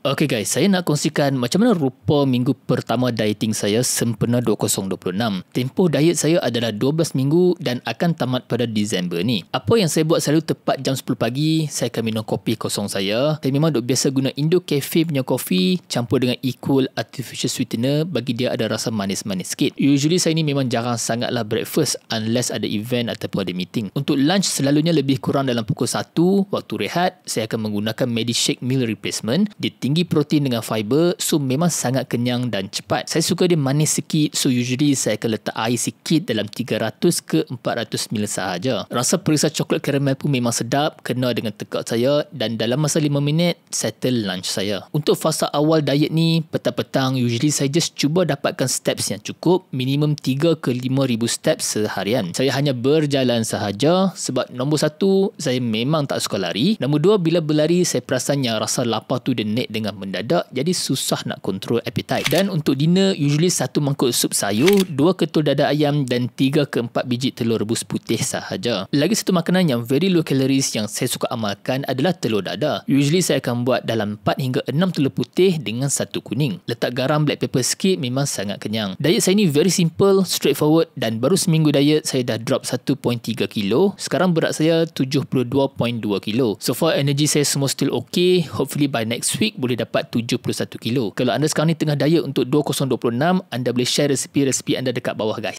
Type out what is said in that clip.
Okay guys, saya nak kongsikan macam mana rupa minggu pertama dieting saya sempena 2026. Tempoh diet saya adalah 12 minggu dan akan tamat pada Disember ni. Apa yang saya buat selalu tepat jam 10 pagi, saya akan minum kopi kosong saya. Saya memang duk biasa guna Indo Cafe punya kopi campur dengan equal artificial sweetener bagi dia ada rasa manis-manis sikit. Usually saya ni memang jarang sangatlah breakfast unless ada event ataupun ada meeting. Untuk lunch selalunya lebih kurang dalam pukul 1 waktu rehat, saya akan menggunakan Medishake meal replacement. Dia tinggi protein dengan fiber, so memang sangat kenyang dan cepat. Saya suka dia manis sikit, so usually saya akan letak air sikit dalam 300 ke 400 ml sahaja. Rasa perisa coklat karamel pun memang sedap, kena dengan tekak saya dan dalam masa 5 minit, settle lunch saya. Untuk fasa awal diet ni, petang-petang usually saya just cuba dapatkan steps yang cukup, minimum 3 ke 5,000 steps seharian. Saya hanya berjalan sahaja sebab nombor 1, saya memang tak suka lari. Nombor 2, bila berlari, saya perasan yang rasa lapar tu dia naik dengan mendadak, jadi susah nak kontrol appetite. Dan untuk dinner, usually 1 mangkuk sup sayur, 2 ketul dada ayam dan 3 ke 4 biji telur rebus putih sahaja. Lagi satu makanan yang very low calories yang saya suka amalkan adalah telur dada. Usually saya akan buat dalam 4 hingga 6 telur putih dengan 1 kuning. Letak garam, black pepper sikit, memang sangat kenyang. Diet saya ni very simple, straightforward dan baru seminggu diet saya dah drop 1.3 kilo. Sekarang berat saya 72.2 kilo. So far energy saya semua still okay. Hopefully by next week boleh dapat 71 kilo. Kalau anda sekarang ni tengah diet untuk 2026, anda boleh share resipi-resipi anda dekat bawah guys.